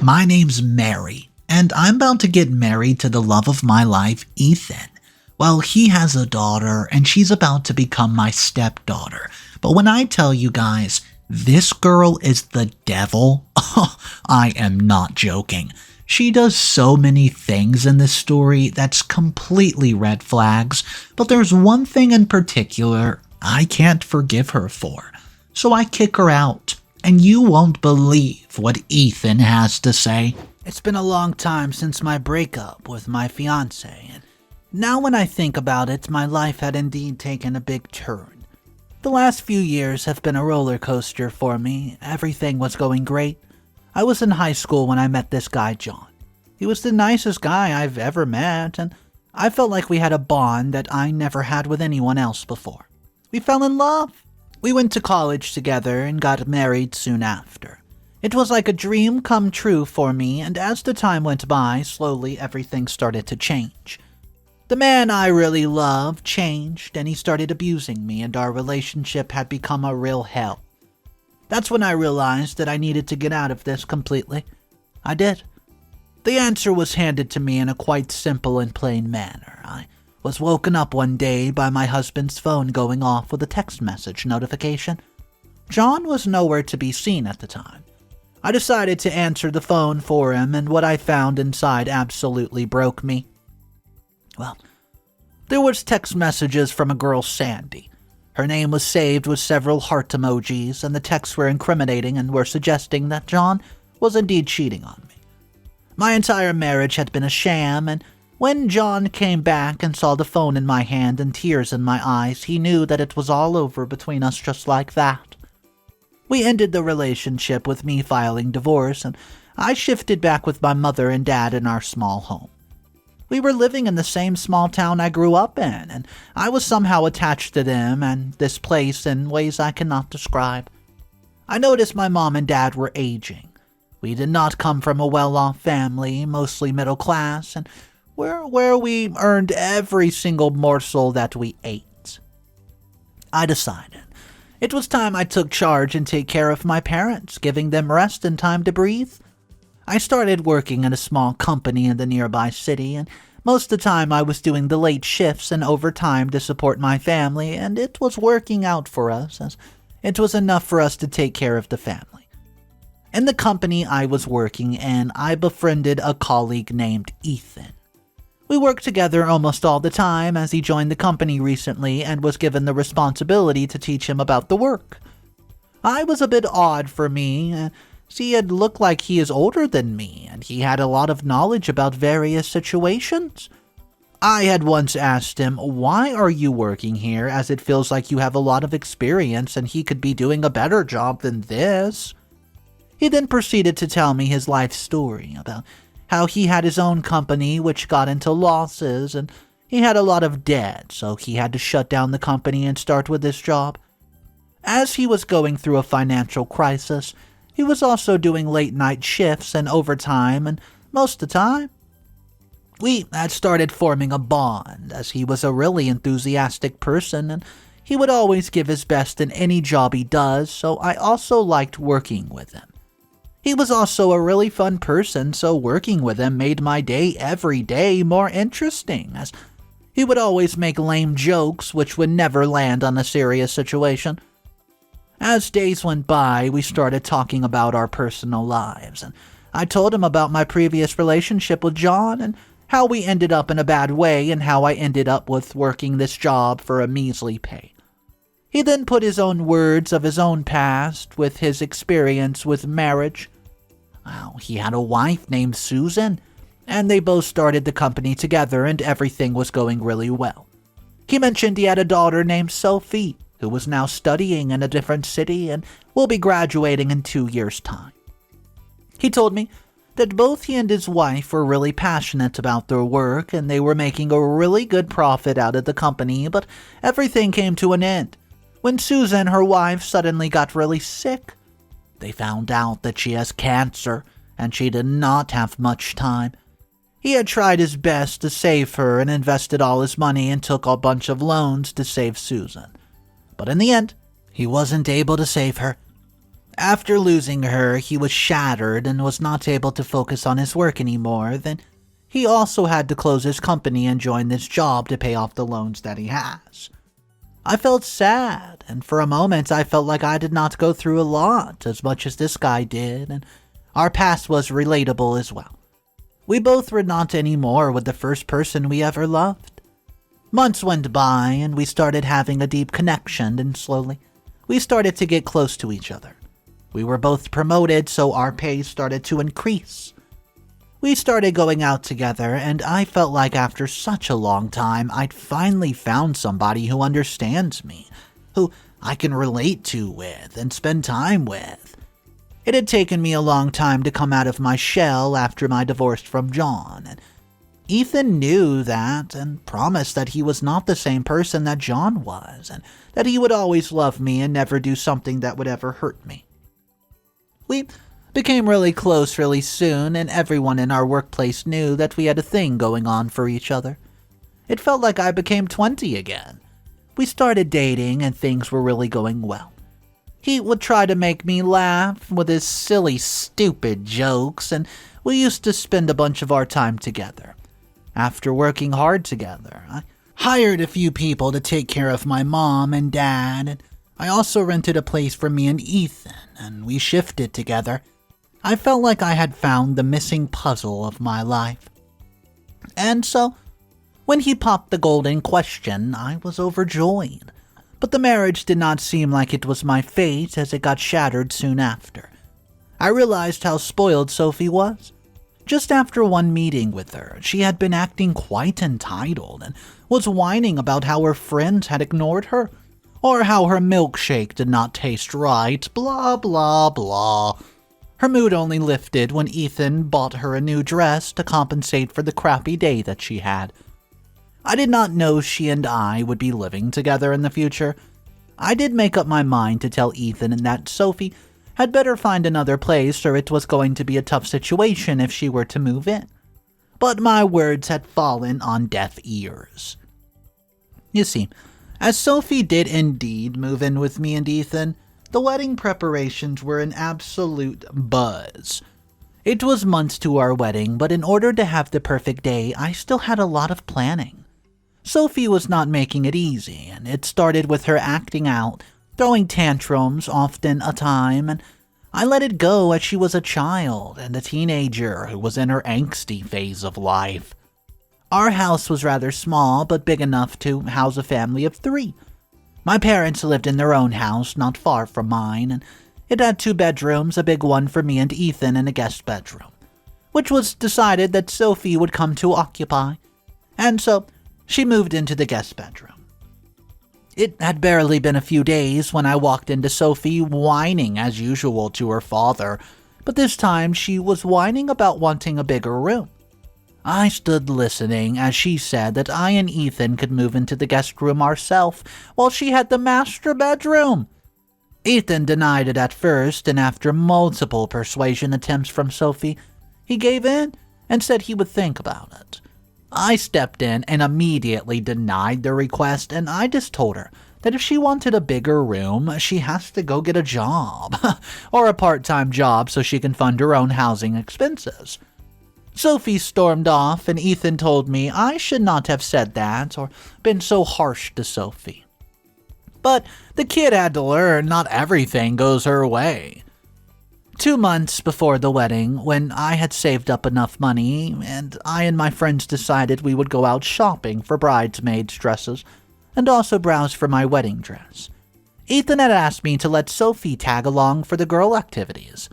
My name's Mary, and I'm about to get married to the love of my life, Ethan. Well, he has a daughter, and she's about to become my stepdaughter. But when I tell you guys, this girl is the devil, I am not joking. She does so many things in this story that's completely red flags, but there's one thing in particular I can't forgive her for. So I kick her out, and you won't believe what Ethan has to say. It's been a long time since my breakup with my fiancé, and now when I think about it, my life had indeed taken a big turn. The last few years have been a roller coaster for me. Everything was going great. I was in high school when I met this guy, John. He was the nicest guy I've ever met, and I felt like we had a bond that I never had with anyone else before. We fell in love. We went to college together and got married soon after. It was like a dream come true for me, and as the time went by, slowly everything started to change. The man I really loved changed, and he started abusing me, and our relationship had become a real hell. That's when I realized that I needed to get out of this completely. I did. The answer was handed to me in a quite simple and plain manner. I was woken up one day by my husband's phone going off with a text message notification. John was nowhere to be seen at the time. I decided to answer the phone for him, and what I found inside absolutely broke me. Well, there was text messages from a girl, Sandy. Her name was saved with several heart emojis, and the texts were incriminating and were suggesting that John was indeed cheating on me. My entire marriage had been a sham, and when John came back and saw the phone in my hand and tears in my eyes, he knew that it was all over between us just like that. We ended the relationship with me filing divorce, and I shifted back with my mother and dad in our small home. We were living in the same small town I grew up in, and I was somehow attached to them and this place in ways I cannot describe. I noticed my mom and dad were aging. We did not come from a well-off family, mostly middle class, and where we earned every single morsel that we ate. I decided it was time I took charge and take care of my parents, giving them rest and time to breathe. I started working in a small company in the nearby city, and most of the time I was doing the late shifts and overtime to support my family, and it was working out for us, as it was enough for us to take care of the family. In the company I was working in, I befriended a colleague named Ethan. We worked together almost all the time, as he joined the company recently and was given the responsibility to teach him about the work. I was a bit odd for me. He had looked like he is older than me, and he had a lot of knowledge about various situations. I had once asked him, "Why are you working here, as it feels like you have a lot of experience and he could be doing a better job than this?" He then proceeded to tell me his life story about how he had his own company which got into losses, and he had a lot of debt, so he had to shut down the company and start with this job. As he was going through a financial crisis, he was also doing late-night shifts and overtime, and most of the time, we had started forming a bond, as he was a really enthusiastic person, and he would always give his best in any job he does, so I also liked working with him. He was also a really fun person, so working with him made my day every day more interesting, as he would always make lame jokes which would never land on a serious situation. As days went by, we started talking about our personal lives, and I told him about my previous relationship with John and how we ended up in a bad way and how I ended up with working this job for a measly pay. He then put his own words of his own past with his experience with marriage. Well, he had a wife named Susan, and they both started the company together and everything was going really well. He mentioned he had a daughter named Sophie, who was now studying in a different city and will be graduating in 2 years' time. He told me that both he and his wife were really passionate about their work and they were making a really good profit out of the company, but everything came to an end when Susan, her wife, suddenly got really sick. They found out that she has cancer and she did not have much time. He had tried his best to save her and invested all his money and took a bunch of loans to save Susan. But in the end, he wasn't able to save her. After losing her, he was shattered and was not able to focus on his work anymore. Then he also had to close his company and join this job to pay off the loans that he has. I felt sad, and for a moment I felt like I did not go through a lot as much as this guy did, and our past was relatable as well. We both were not anymore with the first person we ever loved. Months went by, and we started having a deep connection, and slowly, we started to get close to each other. We were both promoted, so our pay started to increase. We started going out together, and I felt like after such a long time, I'd finally found somebody who understands me, who I can relate to with and spend time with. It had taken me a long time to come out of my shell after my divorce from John, and Ethan knew that and promised that he was not the same person that John was, and that he would always love me and never do something that would ever hurt me. We became really close really soon, and everyone in our workplace knew that we had a thing going on for each other. It felt like I became 20 again. We started dating, and things were really going well. He would try to make me laugh with his silly, stupid jokes, and we used to spend a bunch of our time together. After working hard together, I hired a few people to take care of my mom and dad, and I also rented a place for me and Ethan, and we shifted together. I felt like I had found the missing puzzle of my life. And so, when he popped the golden question, I was overjoyed. But the marriage did not seem like it was my fate, as it got shattered soon after. I realized how spoiled Sophie was. Just after one meeting with her, she had been acting quite entitled and was whining about how her friends had ignored her, or how her milkshake did not taste right, blah blah blah. Her mood only lifted when Ethan bought her a new dress to compensate for the crappy day that she had. I did not know she and I would be living together in the future. I did make up my mind to tell Ethan that Sophie had better find another place, or it was going to be a tough situation if she were to move in. But my words had fallen on deaf ears. You see, as Sophie did indeed move in with me and Ethan, the wedding preparations were an absolute buzz. It was months to our wedding, but in order to have the perfect day, I still had a lot of planning. Sophie was not making it easy, and it started with her acting out, throwing tantrums often a time, and I let it go as she was a child and a teenager who was in her angsty phase of life. Our house was rather small, but big enough to house a family of 3. My parents lived in their own house not far from mine, and it had 2 bedrooms, a big one for me and Ethan and a guest bedroom, which was decided that Sophie would come to occupy, and so she moved into the guest bedroom. It had barely been a few days when I walked into Sophie whining as usual to her father, but this time she was whining about wanting a bigger room. I stood listening as she said that I and Ethan could move into the guest room ourselves while she had the master bedroom. Ethan denied it at first, and after multiple persuasion attempts from Sophie, he gave in and said he would think about it. I stepped in and immediately denied the request, and I just told her that if she wanted a bigger room, she has to go get a job, or a part-time job so she can fund her own housing expenses. Sophie stormed off, and Ethan told me I should not have said that or been so harsh to Sophie. But the kid had to learn not everything goes her way. 2 months before the wedding, when I had saved up enough money, and I and my friends decided we would go out shopping for bridesmaids' dresses, and also browse for my wedding dress, Ethan had asked me to let Sophie tag along for the girl activities.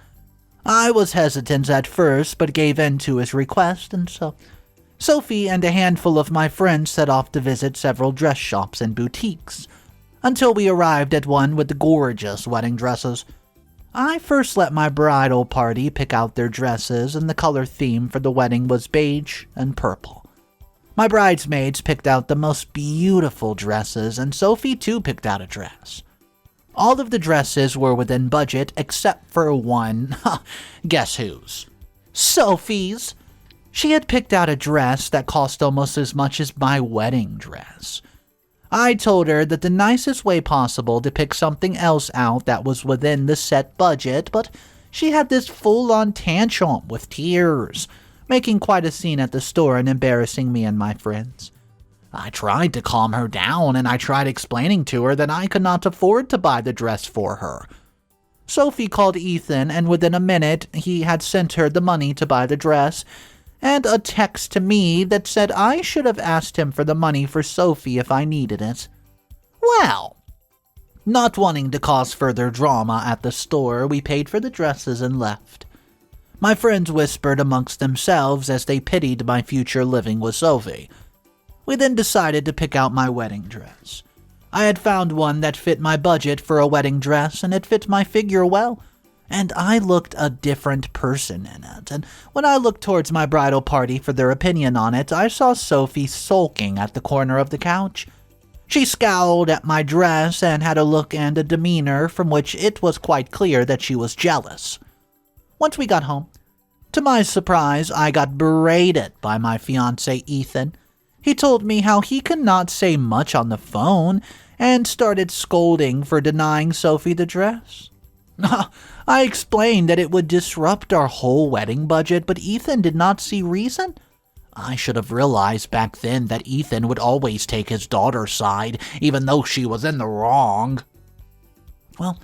I was hesitant at first, but gave in to his request, and so Sophie and a handful of my friends set off to visit several dress shops and boutiques, until we arrived at one with the gorgeous wedding dresses. I first let my bridal party pick out their dresses, and the color theme for the wedding was beige and purple. My bridesmaids picked out the most beautiful dresses, and Sophie too picked out a dress. All of the dresses were within budget except for one. Guess whose? Sophie's. She had picked out a dress that cost almost as much as my wedding dress. I told her that the nicest way possible to pick something else out that was within the set budget, but she had this full-on tantrum with tears, making quite a scene at the store and embarrassing me and my friends. I tried to calm her down, and I tried explaining to her that I could not afford to buy the dress for her. Sophie called Ethan, and within a minute he had sent her the money to buy the dress, and a text to me that said I should have asked him for the money for Sophie if I needed it. Well, not wanting to cause further drama at the store, we paid for the dresses and left. My friends whispered amongst themselves as they pitied my future living with Sophie. We then decided to pick out my wedding dress. I had found one that fit my budget for a wedding dress, and it fit my figure well, and I looked a different person in it. And when I looked towards my bridal party for their opinion on it, I saw Sophie sulking at the corner of the couch. She scowled at my dress and had a look and a demeanor from which it was quite clear that she was jealous. Once we got home, to my surprise, I got berated by my fiancé Ethan. He told me how he could not say much on the phone and started scolding for denying Sophie the dress. I explained that it would disrupt our whole wedding budget, but Ethan did not see reason. I should have realized back then that Ethan would always take his daughter's side, even though she was in the wrong. Well,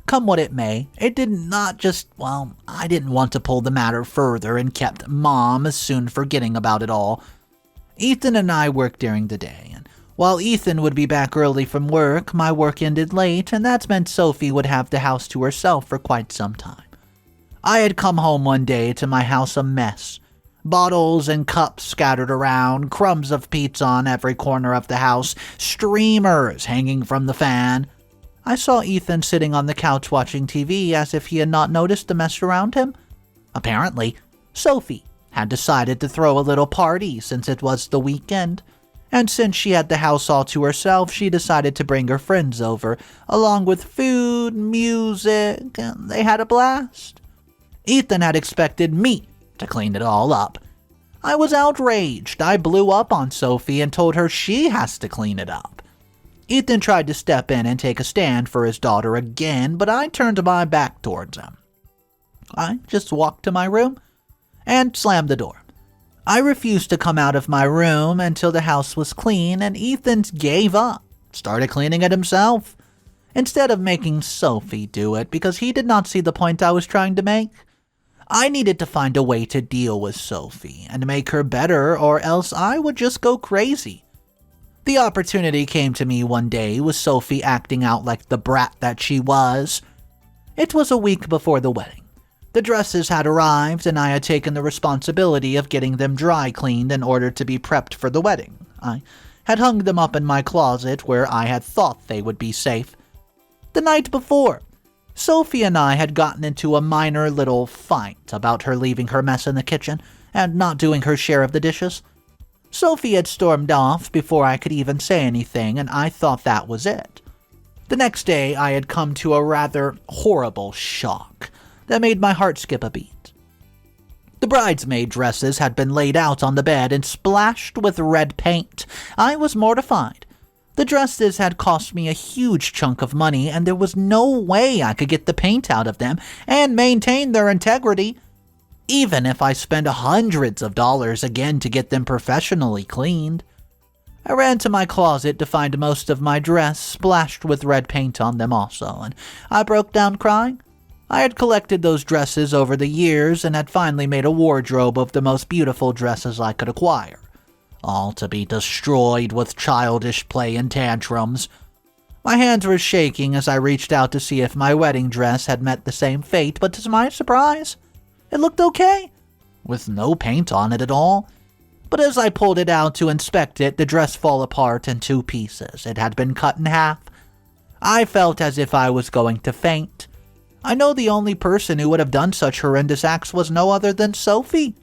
come what it may, it did not just, I didn't want to pull the matter further and kept Mom soon forgetting about it all. Ethan and I worked during the day, and while Ethan would be back early from work, my work ended late, and that meant Sophie would have the house to herself for quite some time. I had come home one day to my house a mess. Bottles and cups scattered around, crumbs of pizza on every corner of the house, streamers hanging from the fan. I saw Ethan sitting on the couch watching TV as if he had not noticed the mess around him. Apparently, Sophie had decided to throw a little party since it was the weekend, and since she had the house all to herself, she decided to bring her friends over, along with food, music, and they had a blast. Ethan had expected me to clean it all up. I was outraged. I blew up on Sophie and told her she has to clean it up. Ethan tried to step in and take a stand for his daughter again, but I turned my back towards him. I just walked to my room and slammed the door. I refused to come out of my room until the house was clean, and Ethan gave up, started cleaning it himself, instead of making Sophie do it because he did not see the point I was trying to make. I needed to find a way to deal with Sophie and make her better, or else I would just go crazy. The opportunity came to me one day with Sophie acting out like the brat that she was. It was a week before the wedding. The dresses had arrived, and I had taken the responsibility of getting them dry cleaned in order to be prepped for the wedding. I had hung them up in my closet where I had thought they would be safe. The night before, Sophie and I had gotten into a minor little fight about her leaving her mess in the kitchen and not doing her share of the dishes. Sophie had stormed off before I could even say anything, and I thought that was it. The next day, I had come to a rather horrible shock that made my heart skip a beat. The bridesmaid dresses had been laid out on the bed and splashed with red paint. I was mortified. The dresses had cost me a huge chunk of money, and there was no way I could get the paint out of them and maintain their integrity, even if I spent hundreds of dollars again to get them professionally cleaned. I ran to my closet to find most of my dress splashed with red paint on them also, and I broke down crying. I had collected those dresses over the years and had finally made a wardrobe of the most beautiful dresses I could acquire, all to be destroyed with childish play and tantrums. My hands were shaking as I reached out to see if my wedding dress had met the same fate, but to my surprise, it looked okay, with no paint on it at all. But as I pulled it out to inspect it, the dress fell apart in 2 pieces. It had been cut in half. I felt as if I was going to faint. I know the only person who would have done such horrendous acts was no other than Sophie.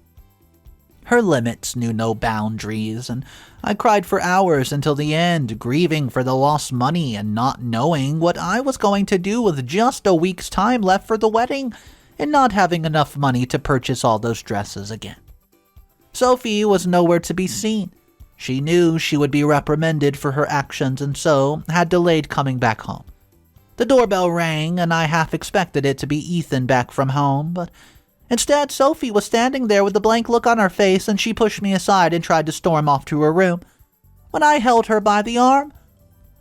Her limits knew no boundaries, and I cried for hours until the end, grieving for the lost money and not knowing what I was going to do with just a week's time left for the wedding and not having enough money to purchase all those dresses again. Sophie was nowhere to be seen. She knew she would be reprimanded for her actions and so had delayed coming back home. The doorbell rang and I half expected it to be Ethan back from home, but instead Sophie was standing there with a blank look on her face and she pushed me aside and tried to storm off to her room. When I held her by the arm,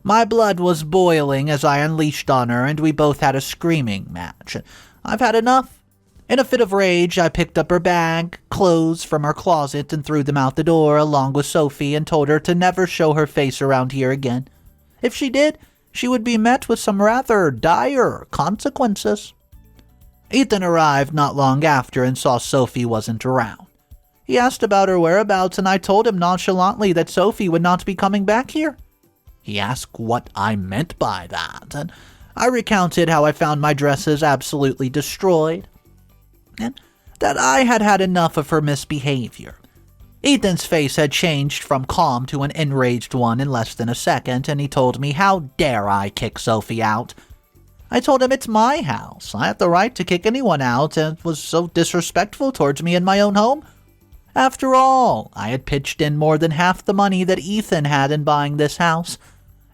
my blood was boiling as I unleashed on her and we both had a screaming match. I've had enough. In a fit of rage, I picked up her bag, clothes from her closet, and threw them out the door along with Sophie and told her to never show her face around here again. If she did, she would be met with some rather dire consequences. Ethan arrived not long after and saw Sophie wasn't around. He asked about her whereabouts and I told him nonchalantly that Sophie would not be coming back here. He asked what I meant by that, and I recounted how I found my dresses absolutely destroyed, and that I had had enough of her misbehavior. Ethan's face had changed from calm to an enraged one in less than a second, and he told me how dare I kick Sophie out. I told him it's my house. I have the right to kick anyone out, and was so disrespectful towards me in my own home. After all, I had pitched in more than half the money that Ethan had in buying this house,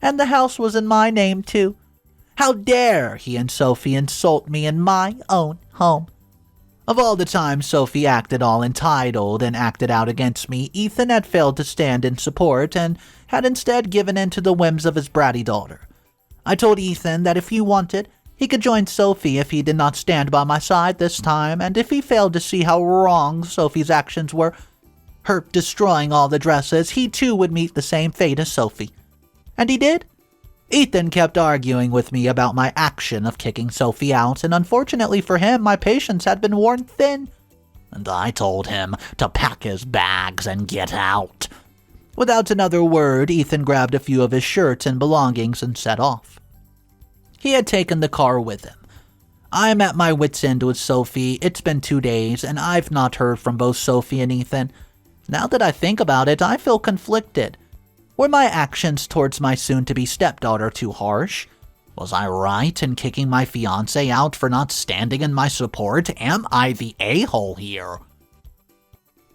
and the house was in my name too. How dare he and Sophie insult me in my own home? Of all the times Sophie acted all entitled and acted out against me, Ethan had failed to stand in support and had instead given in to the whims of his bratty daughter. I told Ethan that if he wanted, he could join Sophie if he did not stand by my side this time, and if he failed to see how wrong Sophie's actions were, her destroying all the dresses, he too would meet the same fate as Sophie. And he did. Ethan kept arguing with me about my action of kicking Sophie out, and unfortunately for him, my patience had been worn thin, and I told him to pack his bags and get out. Without another word, Ethan grabbed a few of his shirts and belongings and set off. He had taken the car with him. I'm at my wit's end with Sophie. It's been 2 days, and I've not heard from both Sophie and Ethan. Now that I think about it, I feel conflicted. Were my actions towards my soon-to-be stepdaughter too harsh? Was I right in kicking my fiancé out for not standing in my support? Am I the a-hole here?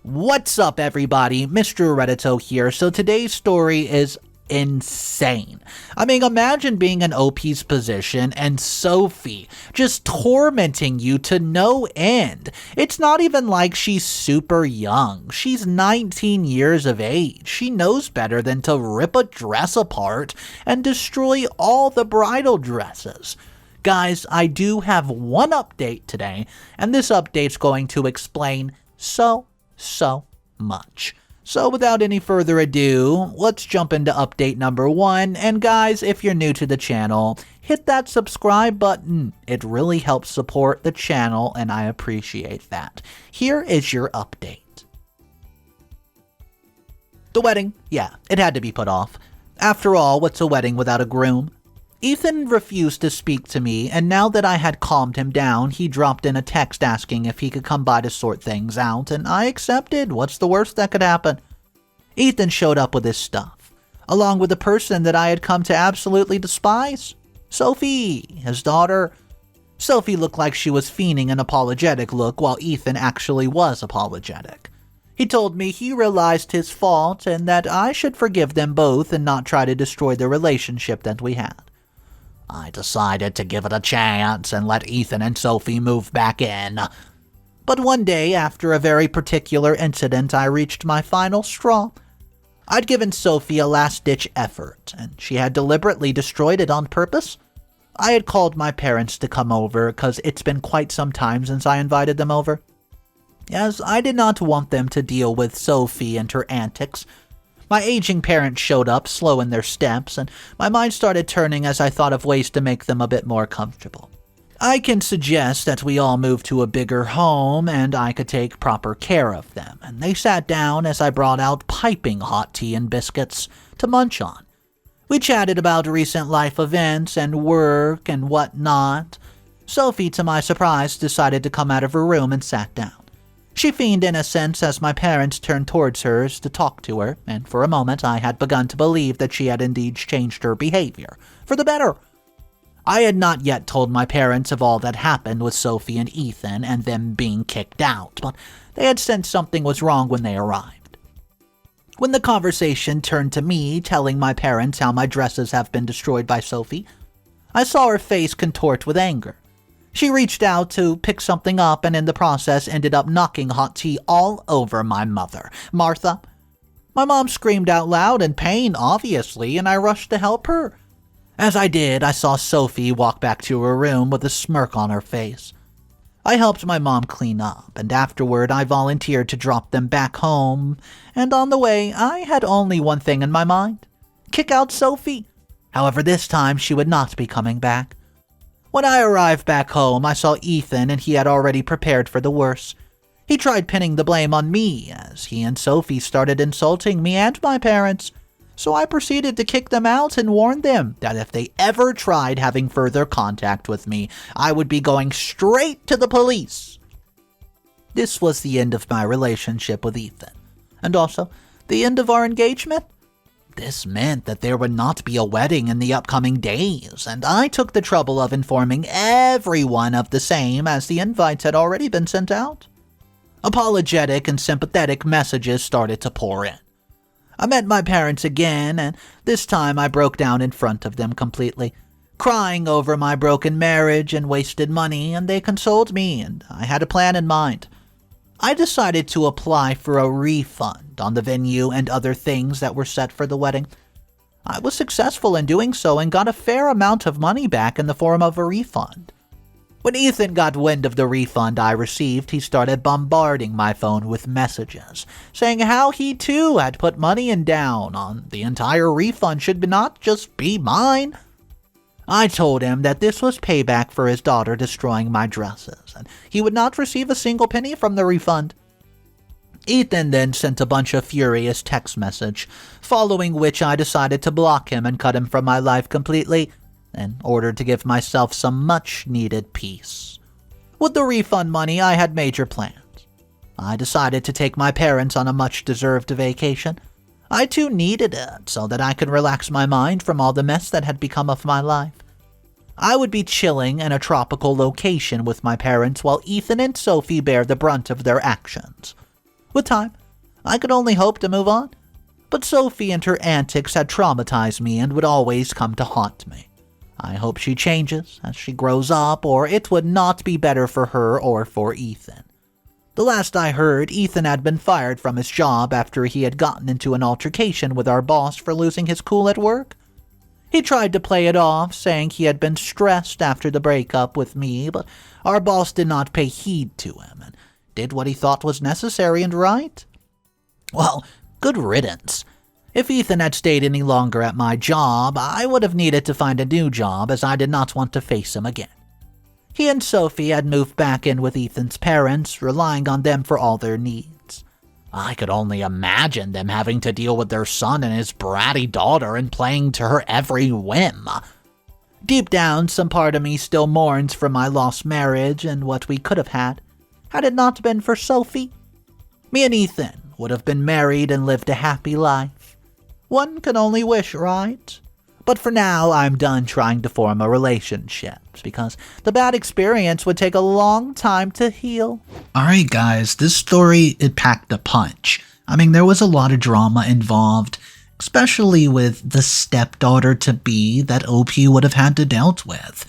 What's up, everybody? Mr. Reddito here. So today's story is insane. I mean, imagine being in OP's position and Sophie just tormenting you to no end. It's not even like she's super young. She's 19 years of age. She knows better than to rip a dress apart and destroy all the bridal dresses. Guys, I do have one update today, and this update's going to explain so much. So without any further ado, let's jump into update number 1. And guys, if you're new to the channel, hit that subscribe button. It really helps support the channel and I appreciate that. Here is your update. The wedding, yeah, it had to be put off. After all, what's a wedding without a groom? Ethan refused to speak to me, and now that I had calmed him down, he dropped in a text asking if he could come by to sort things out, and I accepted. What's the worst that could happen? Ethan showed up with his stuff, along with the person that I had come to absolutely despise, Sophie, his daughter. Sophie looked like she was feigning an apologetic look, while Ethan actually was apologetic. He told me he realized his fault and that I should forgive them both and not try to destroy the relationship that we had. I decided to give it a chance and let Ethan and Sophie move back in. But one day, after a very particular incident, I reached my final straw. I'd given Sophie a last-ditch effort, and she had deliberately destroyed it on purpose. I had called my parents to come over, because it's been quite some time since I invited them over. As I did not want them to deal with Sophie and her antics, my aging parents showed up, slow in their steps, and my mind started turning as I thought of ways to make them a bit more comfortable. I can suggest that we all move to a bigger home and I could take proper care of them, and they sat down as I brought out piping hot tea and biscuits to munch on. We chatted about recent life events and work and whatnot. Sophie, to my surprise, decided to come out of her room and sat down. She feigned innocence as my parents turned towards her to talk to her, and for a moment I had begun to believe that she had indeed changed her behavior, for the better. I had not yet told my parents of all that happened with Sophie and Ethan and them being kicked out, but they had sensed something was wrong when they arrived. When the conversation turned to me telling my parents how my dresses have been destroyed by Sophie, I saw her face contort with anger. She reached out to pick something up and in the process ended up knocking hot tea all over my mother, Martha. My mom screamed out loud in pain, obviously, and I rushed to help her. As I did, I saw Sophie walk back to her room with a smirk on her face. I helped my mom clean up, and afterward I volunteered to drop them back home, and on the way I had only one thing in my mind: kick out Sophie. However, this time she would not be coming back. When I arrived back home, I saw Ethan, and he had already prepared for the worst. He tried pinning the blame on me, as he and Sophie started insulting me and my parents, so I proceeded to kick them out and warn them that if they ever tried having further contact with me, I would be going straight to the police. This was the end of my relationship with Ethan, and also the end of our engagement. This meant that there would not be a wedding in the upcoming days, and I took the trouble of informing everyone of the same as the invites had already been sent out. Apologetic and sympathetic messages started to pour in. I met my parents again, and this time I broke down in front of them completely, crying over my broken marriage and wasted money, and they consoled me, and I had a plan in mind. I decided to apply for a refund on the venue and other things that were set for the wedding. I was successful in doing so and got a fair amount of money back in the form of a refund. When Ethan got wind of the refund I received, he started bombarding my phone with messages, saying how he too had put money in down on the entire refund should not just be mine. I told him that this was payback for his daughter destroying my dresses, and he would not receive a single penny from the refund. Ethan then sent a bunch of furious text message, following which I decided to block him and cut him from my life completely, in order to give myself some much-needed peace. With the refund money, I had major plans. I decided to take my parents on a much-deserved vacation. I too needed it so that I could relax my mind from all the mess that had become of my life. I would be chilling in a tropical location with my parents while Ethan and Sophie bear the brunt of their actions. With time, I could only hope to move on, but Sophie and her antics had traumatized me and would always come to haunt me. I hope she changes as she grows up, or it would not be better for her or for Ethan. The last I heard, Ethan had been fired from his job after he had gotten into an altercation with our boss for losing his cool at work. He tried to play it off, saying he had been stressed after the breakup with me, but our boss did not pay heed to him and did what he thought was necessary and right. Well, good riddance. If Ethan had stayed any longer at my job, I would have needed to find a new job as I did not want to face him again. He and Sophie had moved back in with Ethan's parents, relying on them for all their needs. I could only imagine them having to deal with their son and his bratty daughter and playing to her every whim. Deep down, some part of me still mourns for my lost marriage and what we could have had it not been for Sophie. Me and Ethan would have been married and lived a happy life. One can only wish, right? But for now, I'm done trying to form a relationship because the bad experience would take a long time to heal. Alright guys, this story, it packed a punch. I mean, there was a lot of drama involved, especially with the stepdaughter-to-be that OP would have had to dealt with.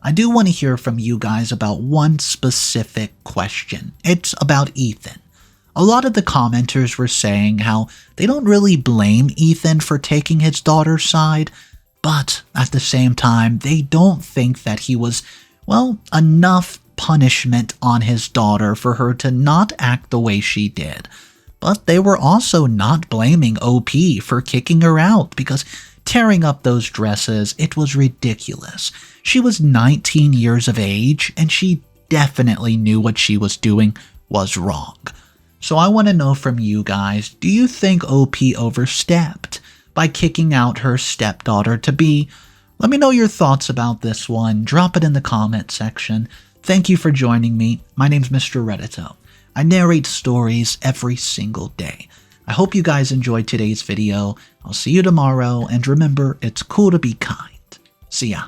I do want to hear from you guys about one specific question. It's about Ethan. A lot of the commenters were saying how they don't really blame Ethan for taking his daughter's side, but at the same time, they don't think that he was, well, enough punishment on his daughter for her to not act the way she did. But they were also not blaming OP for kicking her out because tearing up those dresses, it was ridiculous. She was 19 years of age and she definitely knew what she was doing was wrong. So I want to know from you guys, do you think OP overstepped by kicking out her stepdaughter-to-be? Let me know your thoughts about this one. Drop it in the comment section. Thank you for joining me. My name's Mr. Reddito. I narrate stories every single day. I hope you guys enjoyed today's video. I'll see you tomorrow, and remember, it's cool to be kind. See ya.